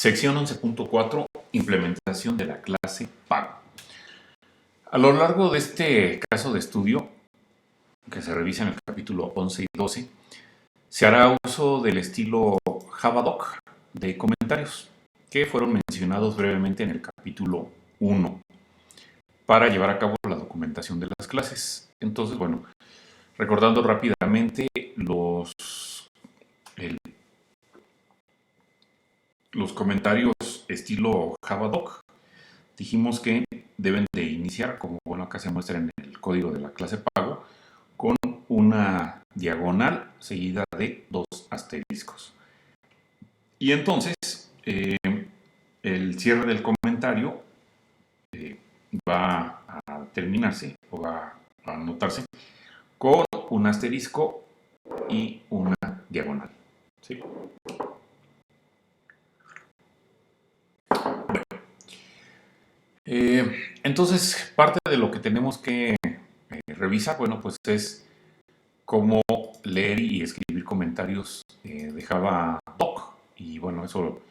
Sección 11.4, implementación de la clase pago. A lo largo de este caso de estudio, que se revisa en el capítulo 11 y 12, se hará uso del estilo Javadoc de comentarios, que fueron mencionados brevemente en el capítulo 1, para llevar a cabo la documentación de las clases. Entonces, bueno, recordando rápidamente los comentarios estilo Javadoc, dijimos que deben de iniciar, como bueno acá se muestra en el código de la clase pago, con una diagonal seguida de dos asteriscos. Y entonces el cierre del comentario va a terminarse o va a anotarse con un asterisco y una diagonal. ¿Sí? Bueno, entonces parte de lo que tenemos que revisar, bueno, pues es cómo leer y escribir comentarios de Javadoc. Y bueno, eso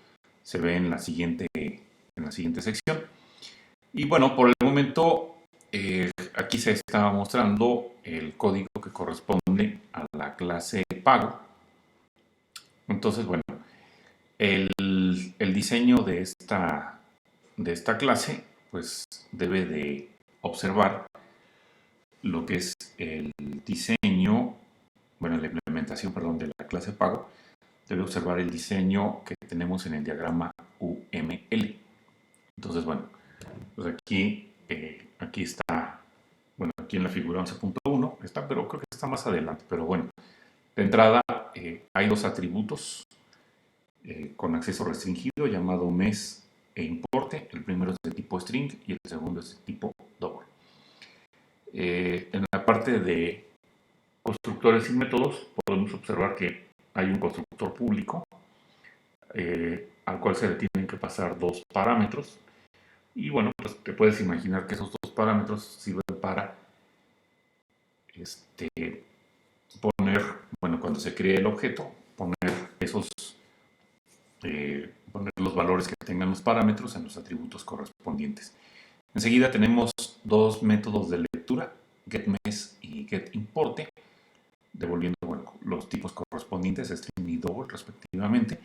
se ve en la siguiente sección. Y bueno, por el momento aquí se está mostrando el código que corresponde a la clase pago. Entonces, bueno, el diseño de esta clase pues debe de observar lo que es el diseño, bueno, la implementación, perdón, de la clase pago. Debe observar el diseño que tenemos en el diagrama UML. Entonces, bueno, pues aquí está, bueno, aquí en la figura 11.1 está, pero creo que está más adelante. Pero bueno, de entrada hay dos atributos con acceso restringido llamado mes e importe. El primero es de tipo string y el segundo es de tipo double. En la parte de constructores y métodos podemos observar que hay un constructor público al cual se le tienen que pasar dos parámetros. Y bueno, pues te puedes imaginar que esos dos parámetros sirven para poner, bueno, cuando se cree el objeto, poner los valores que tengan los parámetros en los atributos correspondientes. Enseguida tenemos dos métodos de lectura, getMes y getImporte, devolviendo, bueno, los tipos correspondientes, string y double respectivamente.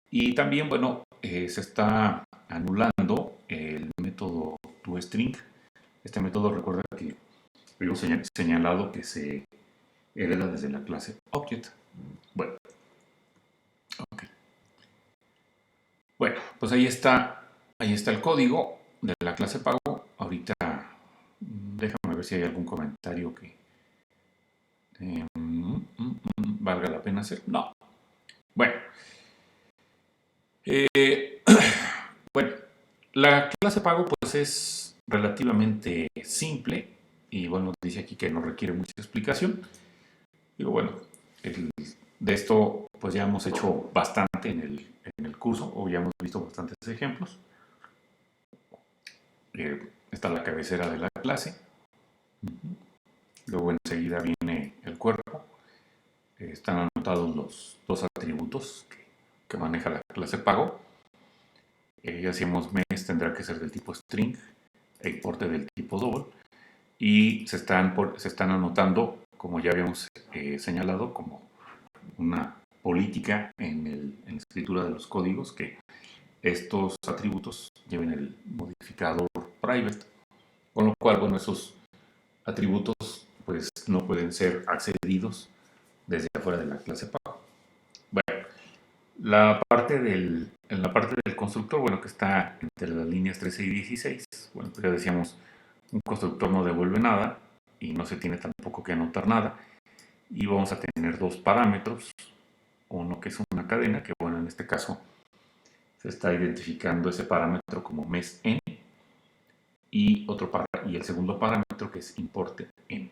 Y también, bueno, se está anulando el método toString. Este método, recuerda que habíamos señalado que se hereda desde la clase Object. Bueno, okay. Bueno, pues ahí está el código de la clase pago. Ahorita déjame ver si hay algún comentario que valga la pena hacer. No. Bueno. Bueno, la clase pago pues es relativamente simple y bueno, dice aquí que no requiere mucha explicación. Digo, bueno, de esto pues ya hemos hecho bastante en el curso, o ya hemos visto bastantes ejemplos. Está la cabecera de la clase. Luego enseguida viene el cuerpo. Están anotados los dos atributos que maneja la clase pago. Ya decíamos, mes tendrá que ser del tipo string e importe del tipo double. Y se están anotando, como ya habíamos señalado, como una política en la escritura de los códigos, que estos atributos lleven el modificador private, con lo cual, bueno, esos atributos pues no pueden ser accedidos desde afuera de la clase pago. Bueno, en la parte del constructor, bueno, que está entre las líneas 13 y 16, bueno, pues ya decíamos, un constructor no devuelve nada y no se tiene tampoco que anotar nada. Y vamos a tener dos parámetros, uno que es una cadena, que bueno, en este caso se está identificando ese parámetro como mes_n, y el segundo parámetro que es importe_n.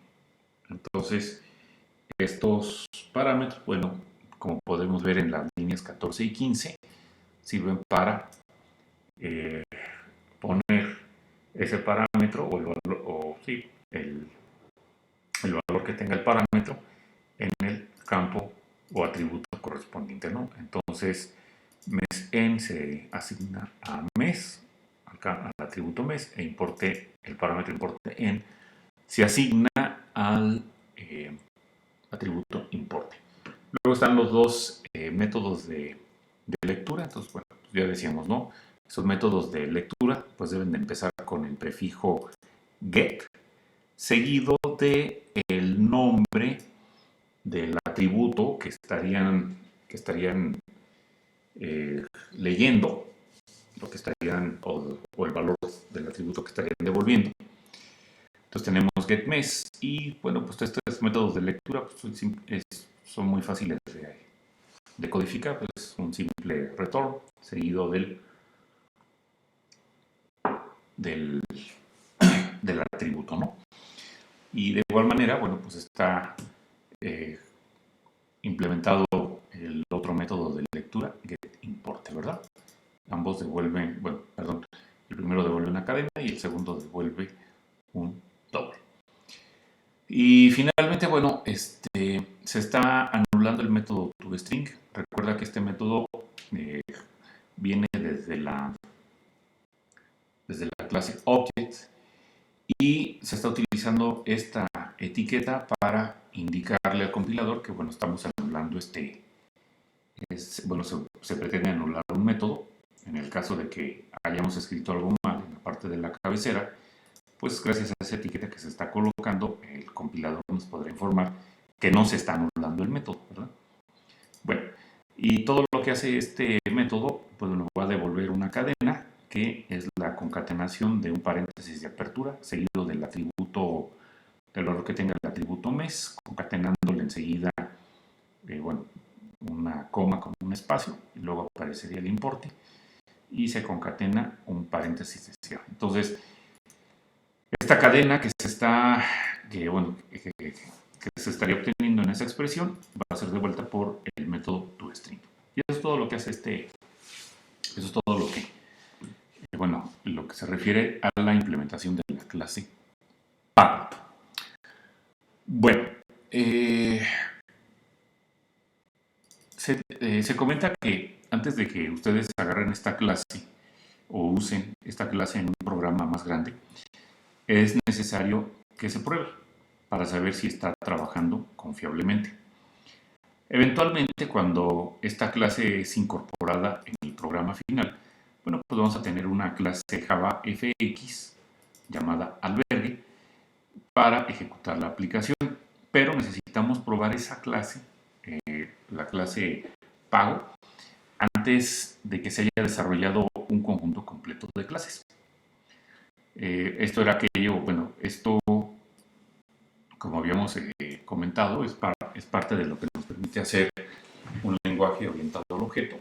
Entonces, estos parámetros, bueno, como podemos ver en las líneas 14 y 15, sirven para poner ese parámetro o el valor que tenga el parámetro en el campo o atributo correspondiente, ¿no? Entonces, mes en se asigna a mes, acá al atributo mes, e importe, el parámetro importe en se asigna al atributo importe. Luego están los dos métodos de lectura. Entonces, bueno, pues ya decíamos, ¿no? Esos métodos de lectura pues deben de empezar con el prefijo get, seguido de el nombre del atributo que estarían leyendo, lo que estarían, o el valor del atributo que estarían devolviendo. Entonces tenemos getMes y bueno, pues estos métodos de lectura pues, son muy fáciles de codificar. Pues un simple return seguido del atributo, ¿no? Y de igual manera, bueno, pues está implementado el otro método de lectura, getImporte, ¿verdad? Ambos devuelven, bueno, perdón, el primero devuelve una cadena y el segundo devuelve un doble. Y finalmente, bueno, se está anulando el método toString. Recuerda que este método viene desde la clase Object y se está utilizando esta etiqueta para indicarle al compilador que, bueno, estamos anulando bueno, se pretende anular un método. En el caso de que hayamos escrito algo mal en la parte de la cabecera, pues gracias a esa etiqueta que se está colocando, el compilador nos podrá informar que no se está anulando el método, ¿verdad? Bueno, y todo lo que hace este método, pues nos va a devolver una cadena que es la concatenación de un paréntesis de apertura seguido del atributo, del valor que tenga el atributo mes, concatenándole enseguida, bueno, una coma con un espacio, y luego aparecería el importe y se concatena un paréntesis de cierre. Entonces, esta cadena que se estaría obteniendo en esa expresión va a ser devuelta por el método toString. Y eso es todo lo que hace eso es todo lo que, bueno, lo que se refiere a la implementación de la clase Parrot. Bueno, se comenta que antes de que ustedes agarren esta clase o usen esta clase en un programa más grande, es necesario que se pruebe para saber si está trabajando confiablemente. Eventualmente, cuando esta clase es incorporada en el programa final, bueno, pues vamos a tener una clase Java FX llamada albergue para ejecutar la aplicación, pero necesitamos probar esa clase, la clase pago, antes de que se haya desarrollado un conjunto completo de clases. Esto era aquello, bueno, esto, como habíamos comentado, es parte de lo que nos permite hacer un lenguaje orientado al objeto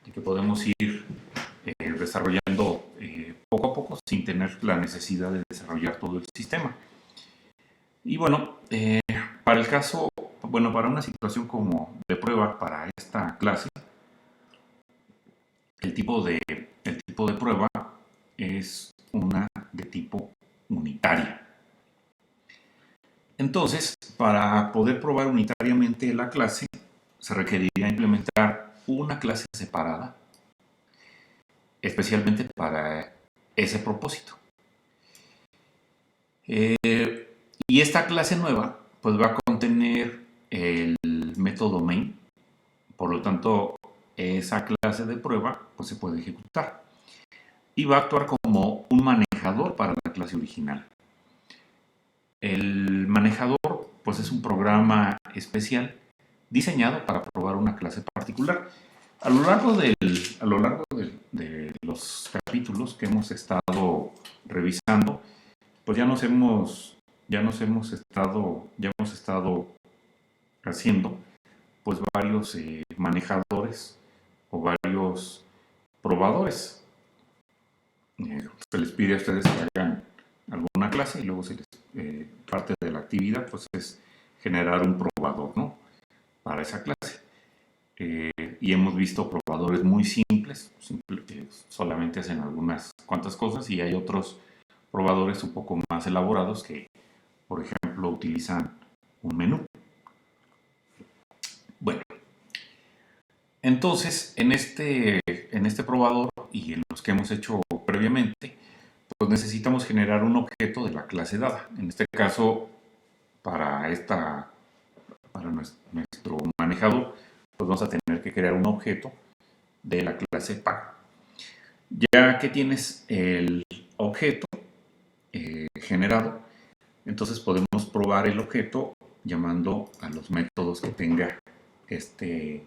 y que podemos ir desarrollando poco a poco sin tener la necesidad de desarrollar todo el sistema. Y bueno, para el caso, bueno, para una situación como de prueba para esta clase, el tipo de prueba es una de tipo unitaria. Entonces, para poder probar unitariamente la clase, se requeriría implementar una clase separada, especialmente para ese propósito. Y esta clase nueva, pues va a contener el método main, por lo tanto, esa clase de prueba pues se puede ejecutar. Y va a actuar como un manejador para la clase original. El manejador pues es un programa especial diseñado para probar una clase particular. A lo largo de los capítulos que hemos estado revisando, pues ya hemos estado haciendo pues varios manejadores o varios probadores. Se les pide a ustedes que hagan alguna clase y luego parte de la actividad pues es generar un probador, ¿no?, para esa clase. Y hemos visto probadores muy simples, que solamente hacen algunas cuantas cosas, y hay otros probadores un poco más elaborados que, por ejemplo, utilizan un menú. Bueno, Entonces, en este probador y en los que hemos hecho previamente, pues necesitamos generar un objeto de la clase dada. En este caso, para nuestro manejador, pues vamos a tener que crear un objeto de la clase pago. Ya que tienes el objeto generado, entonces podemos probar el objeto llamando a los métodos que tenga este,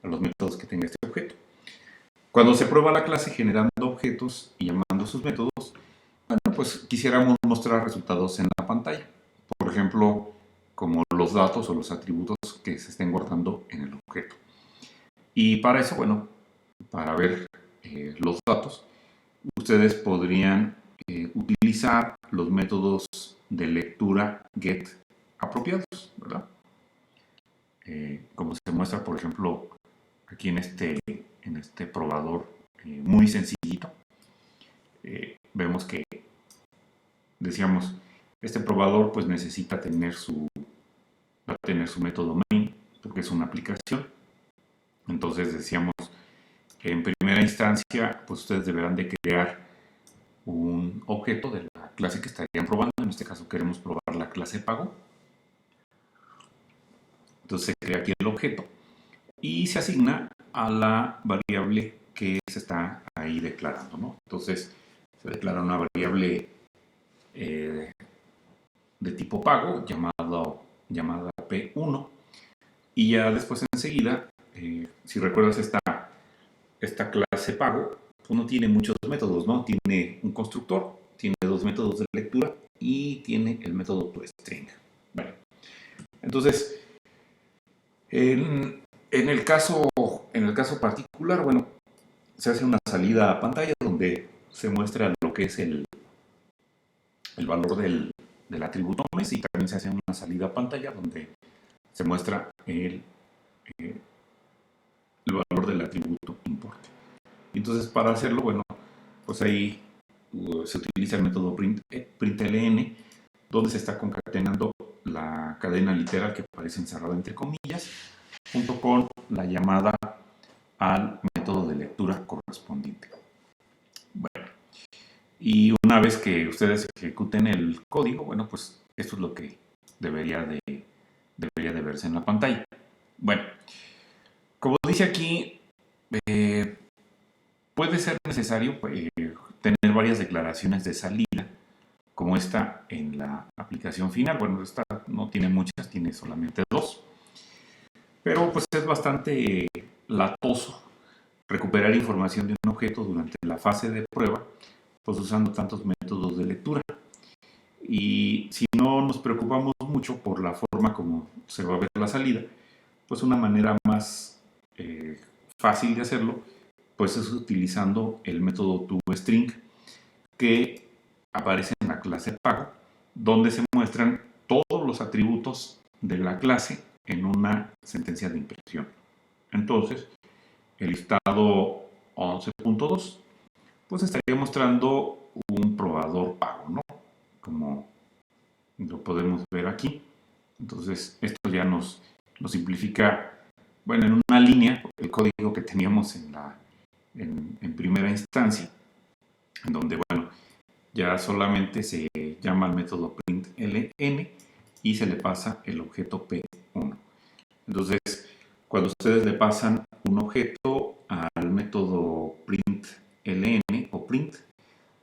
este objeto. Cuando se prueba la clase generando objetos y llamando sus métodos, bueno, pues quisiéramos mostrar resultados en la pantalla. Por ejemplo, como los datos o los atributos que se estén guardando en el objeto. Y para eso, bueno, para ver los datos, ustedes podrían utilizar los métodos de lectura get apropiados, ¿verdad? Como se muestra, por ejemplo, aquí en este probador muy sencillito. Vemos que, decíamos, este probador pues necesita va a tener su método main, porque es una aplicación. Entonces decíamos que en primera instancia, pues ustedes deberán de crear un objeto de la clase que estarían probando. En este caso queremos probar la clase pago. Entonces se crea aquí el objeto y se asigna a la variable que se está ahí declarando, ¿no? Entonces se declara una variable de tipo pago llamada P1 y ya después enseguida, si recuerdas esta clase pago, pues no tiene muchos métodos, ¿no? Tiene un constructor, tiene dos métodos de lectura y tiene el método toString. Bueno, entonces, en el caso particular, bueno, se hace una salida a pantalla donde se muestra lo que es el valor del atributo mes, y también se hace una salida a pantalla donde se muestra el valor del atributo import. Entonces, para hacerlo, bueno, pues ahí se utiliza el método println, donde se está concatenando la cadena literal que aparece encerrada entre comillas, junto con la llamada al método de lectura correspondiente. Bueno, y una vez que ustedes ejecuten el código, bueno, pues esto es lo que debería de verse en la pantalla. Bueno, como dice aquí, puede ser necesario tener varias declaraciones de salida, como esta en la aplicación final. Bueno, esta no tiene muchas, tiene solamente dos. Pero pues es bastante latoso recuperar información de un objeto durante la fase de prueba, pues usando tantos métodos de lectura. Y si no nos preocupamos mucho por la forma como se va a ver la salida, pues una manera más fácil de hacerlo, pues es utilizando el método toString que aparece en la clase pago, donde se muestran todos los atributos de la clase en una sentencia de impresión. Entonces, el listado 11.2 pues estaría mostrando un probador pago, ¿no? Como lo podemos ver aquí. Entonces, esto ya nos simplifica, bueno, en una línea, el código que teníamos en primera instancia, en donde, bueno, ya solamente se llama al método println y se le pasa el objeto P1. Entonces, cuando ustedes le pasan un objeto al método println o print,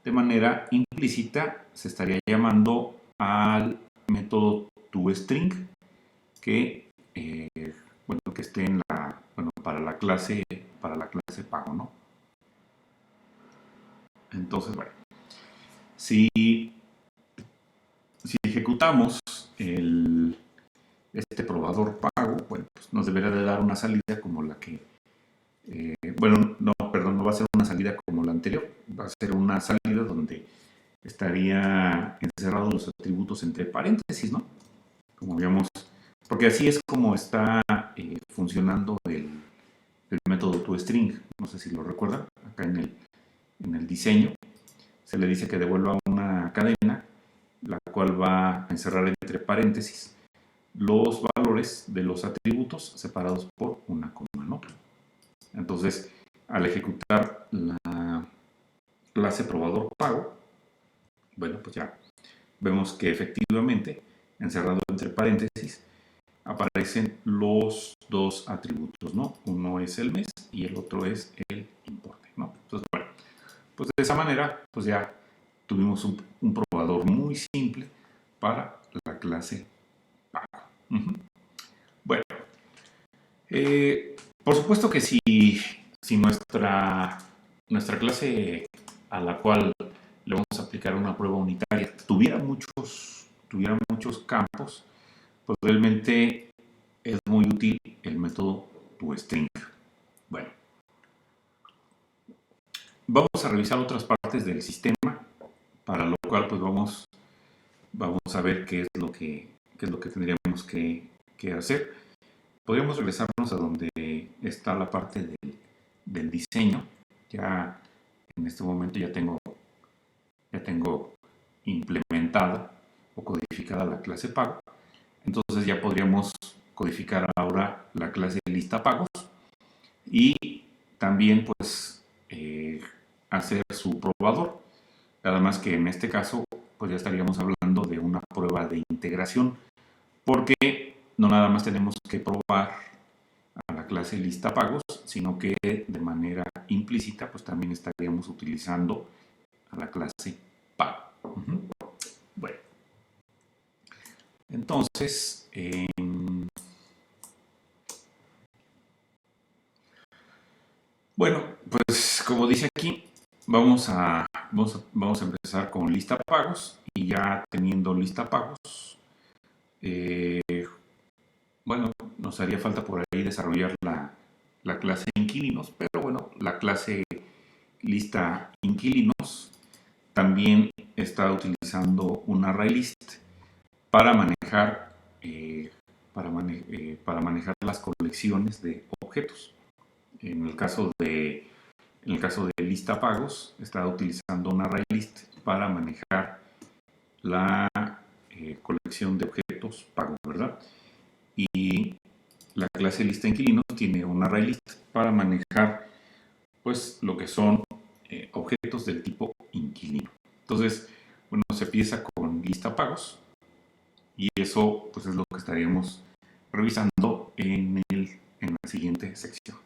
de manera implícita se estaría llamando al método toString que, bueno, que esté para la clase pago, ¿no? Entonces, bueno, si ejecutamos este probador pago, bueno, pues nos deberá de dar una salida como la que, bueno, no, perdón, no va a ser una salida como la anterior, va a ser una salida donde estaría encerrados los atributos entre paréntesis, ¿no? Como habíamos, porque así es como está funcionando el método toString. No sé si lo recuerdan, acá en el diseño se le dice que devuelva una cadena, la cual va a encerrar entre paréntesis los valores de los atributos separados por una coma, ¿no? Entonces, al ejecutar la clase probador pago, bueno, pues ya vemos que efectivamente, encerrado entre paréntesis, aparecen los dos atributos, ¿no? Uno es el mes y el otro es el importe, ¿no? Entonces, bueno, pues de esa manera, pues ya tuvimos un probador muy simple para la clase pago. Bueno, por supuesto que si nuestra clase a la cual le vamos a aplicar una prueba unitaria tuviera muchos campos, pues realmente es muy útil el método toString. Bueno, vamos a revisar otras partes del sistema, para lo cual pues vamos a ver qué es lo que tendríamos que hacer. Podríamos regresarnos a donde está la parte del diseño. Ya en este momento ya tengo implementada o codificada la clase pago. Entonces ya podríamos codificar ahora la clase lista pagos y también pues hacer su probador. Nada más que en este caso pues ya estaríamos hablando de una prueba de integración, porque no nada más tenemos que probar a la clase lista pagos, sino que de manera implícita pues también estaríamos utilizando a la clase pago. Bueno, entonces bueno, pues como dice aquí, vamos a empezar con lista pagos, y ya teniendo lista pagos, bueno, nos haría falta por ahí desarrollar la clase inquilinos, pero bueno, la clase lista inquilinos también está utilizando un ArrayList para manejar, para manejar las colecciones de objetos. En el caso de lista pagos, está utilizando un ArrayList para manejar la colección de objetos pagos, ¿verdad? Y la clase lista inquilinos tiene un ArrayList para manejar pues lo que son objetos del tipo inquilino. Entonces, bueno, se empieza con lista pagos, y eso pues es lo que estaríamos revisando en la siguiente sección.